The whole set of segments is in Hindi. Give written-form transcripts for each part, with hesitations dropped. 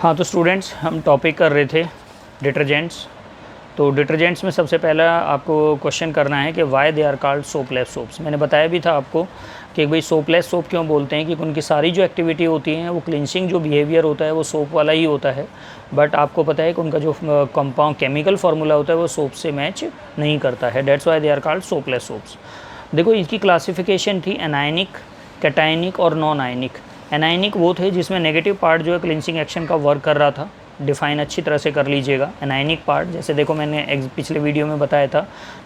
हाँ, तो स्टूडेंट्स हम टॉपिक कर रहे थे डिटर्जेंट्स। तो डिटर्जेंट्स में सबसे पहला आपको क्वेश्चन करना है कि why they are called soapless soaps. मैंने बताया भी था आपको कि भाई सोपलेस सोप क्यों बोलते हैं, कि उनकी सारी जो एक्टिविटी होती हैं वो क्लिनसिंग जो बिहेवियर होता है वो सोप वाला ही होता है, बट आपको पता है कि उनका जो कंपाउंड केमिकल फार्मूला होता है वो सोप से मैच नहीं करता है। That's why they are called soapless soaps. देखो, इसकी क्लासिफिकेशन थी एनायनिक, कैटायनिक और नॉन आयनिक। एनायनिक वो थे जिसमें नेगेटिव पार्ट जो है क्लिनसिंग एक्शन का वर्क कर रहा था, डिफ़ाइन अच्छी तरह से कर लीजिएगा। एनायनिक पार्ट, जैसे देखो मैंने पिछले वीडियो में बताया था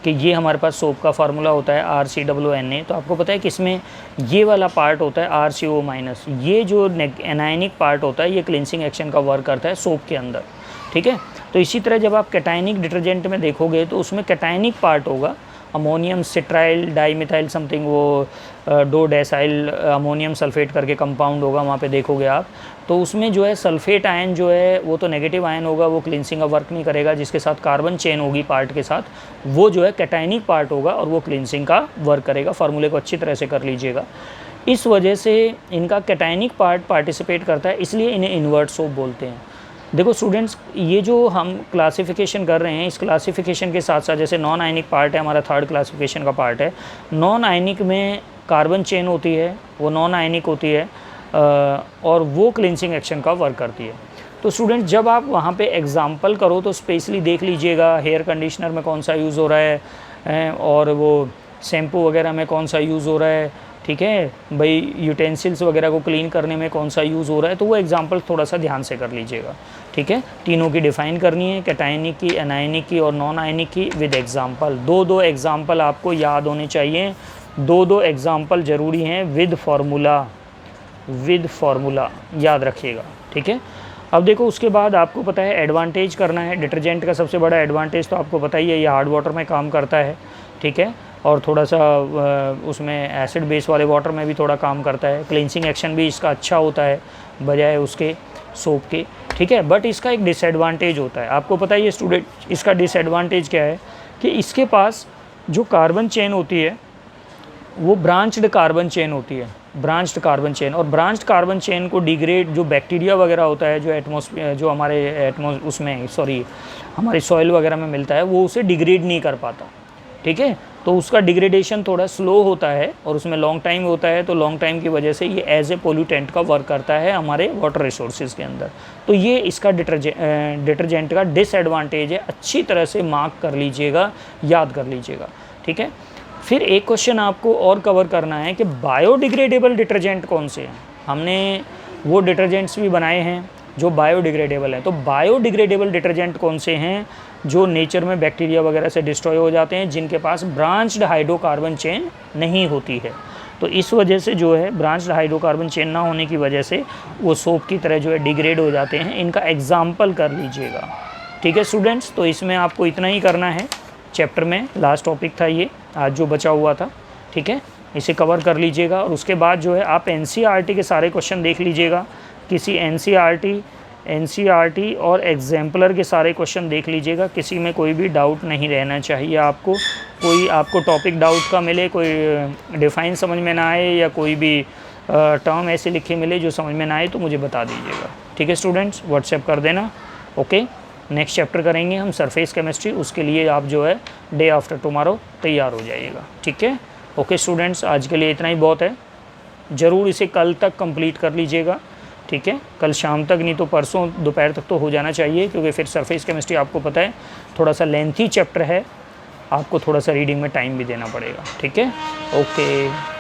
कि ये हमारे पास सोप का फार्मूला होता है RCOONA, तो आपको पता है कि इसमें ये वाला पार्ट होता है RCO-। ये जो एनायनिक पार्ट होता है ये क्लिनसिंग एक्शन का वर्क करता है सोप के अंदर, ठीक है। तो इसी तरह जब आप कैटायनिक डिटर्जेंट में देखोगे तो उसमें कैटायनिक पार्ट होगा, अमोनियम सिट्राइल डाईमिथाइल समथिंग, वो डो डेसाइल अमोनियम सल्फेट करके कंपाउंड होगा, वहाँ पे देखोगे आप। तो उसमें जो है सल्फेट आयन जो है वो तो नेगेटिव आयन होगा, वो क्लिनसिंग का वर्क नहीं करेगा। जिसके साथ कार्बन चेन होगी पार्ट के साथ, वो जो है कैटायनिक पार्ट होगा और वो क्लिनसिंग का वर्क करेगा। फार्मूले को अच्छी तरह से कर लीजिएगा। इस वजह से इनका कैटायनिक पार्ट पार्टिसिपेट करता है, इसलिए इन्हें इन्वर्ट सोप बोलते हैं। देखो स्टूडेंट्स, ये जो हम क्लासिफिकेशन कर रहे हैं, इस क्लासिफिकेशन के साथ साथ जैसे नॉन आयनिक पार्ट है हमारा, थर्ड क्लासिफिकेशन का पार्ट है। नॉन आयनिक में कार्बन चेन होती है, वो नॉन आयनिक होती है और वो क्लिनसिंग एक्शन का वर्क करती है। तो स्टूडेंट, जब आप वहाँ पे एग्जांपल करो तो स्पेशली देख लीजिएगा हेयर कंडीशनर में कौन सा यूज़ हो रहा है और वो शैम्पू वगैरह में कौन सा यूज़ हो रहा है, ठीक है भाई, यूटेंसिल्स वगैरह को क्लीन करने में कौन सा यूज़ हो रहा है, तो वो एग्जांपल थोड़ा सा ध्यान से कर लीजिएगा, ठीक है। तीनों की डिफ़ाइन करनी है, कैटायनिक की, एनायनिक की और नॉन आयनिक की, विद एग्जांपल। दो एग्जांपल आपको याद होने चाहिए, दो एग्जांपल ज़रूरी हैं विद फार्मूला याद रखिएगा, ठीक है। अब देखो, उसके बाद आपको पता है एडवांटेज करना है। डिटर्जेंट का सबसे बड़ा एडवांटेज तो आपको पता ही है, ये हार्ड वाटर में काम करता है, ठीक है, और थोड़ा सा उसमें एसिड बेस वाले वाटर में भी थोड़ा काम करता है। क्लींसिंग एक्शन भी इसका अच्छा होता है बजाय उसके सोप के, ठीक है। बट इसका एक डिसएडवांटेज होता है, आपको पता ही है स्टूडेंट, इसका डिसएडवांटेज क्या है कि इसके पास जो कार्बन चेन होती है वो ब्रांच्ड कार्बन चेन होती है, ब्रांच्ड कार्बन चेन। और ब्रांच्ड कार्बन चेन को डिग्रेड, जो बैक्टीरिया वगैरह होता है जो एटमॉस्फेयर, जो हमारे हमारी सॉइल वगैरह में मिलता है, वो उसे डिग्रेड नहीं कर पाता, ठीक है। तो उसका डिग्रेडेशन थोड़ा स्लो होता है और उसमें लॉन्ग टाइम होता है, तो लॉन्ग टाइम की वजह से ये एज ए पोल्यूटेंट का वर्क करता है हमारे वाटर रिसोर्सेज के अंदर। तो ये इसका डिटर्जेंट का डिसएडवांटेज है, अच्छी तरह से मार्क कर लीजिएगा, याद कर लीजिएगा, ठीक है। फिर एक क्वेश्चन आपको और कवर करना है कि बायोडिग्रेडेबल डिटर्जेंट कौन से हैं। हमने वो डिटर्जेंट्स भी बनाए हैं जो बायोडिग्रेडेबल हैं, तो बायोडिग्रेडेबल डिटर्जेंट कौन से हैं जो नेचर में बैक्टीरिया वगैरह से डिस्ट्रॉय हो जाते हैं, जिनके पास ब्रांच्ड हाइड्रोकार्बन चेन नहीं होती है। तो इस वजह से जो है ब्रांच्ड हाइड्रोकार्बन चेन ना होने की वजह से वो सोप की तरह जो है डिग्रेड हो जाते हैं। इनका एग्जाम्पल कर लीजिएगा, ठीक है स्टूडेंट्स। तो इसमें आपको इतना ही करना है, चैप्टर में लास्ट टॉपिक था ये आज जो बचा हुआ था, ठीक है, इसे कवर कर लीजिएगा। और उसके बाद जो है आप NCERT के सारे क्वेश्चन देख लीजिएगा, किसी NCERT और एग्जाम्पलर के सारे क्वेश्चन देख लीजिएगा, किसी में कोई भी डाउट नहीं रहना चाहिए आपको। कोई आपको टॉपिक डाउट का मिले, कोई डिफ़ाइन समझ में ना आए या कोई भी टर्म ऐसे लिखे मिले जो समझ में ना आए तो मुझे बता दीजिएगा, ठीक है स्टूडेंट्स, व्हाट्सएप कर देना। ओके, नेक्स्ट चैप्टर करेंगे हम सरफेस केमिस्ट्री, उसके लिए आप जो है डे आफ्टर टुमारो तैयार हो जाइएगा, ठीक है। ओके स्टूडेंट्स, आज के लिए इतना ही बहुत है, ज़रूर इसे कल तक कंप्लीट कर लीजिएगा, ठीक है। कल शाम तक, नहीं तो परसों दोपहर तक तो हो जाना चाहिए, क्योंकि फिर सरफेस केमिस्ट्री आपको पता है थोड़ा सा लेंथी चैप्टर है, आपको थोड़ा सा रीडिंग में टाइम भी देना पड़ेगा, ठीक है। ओके।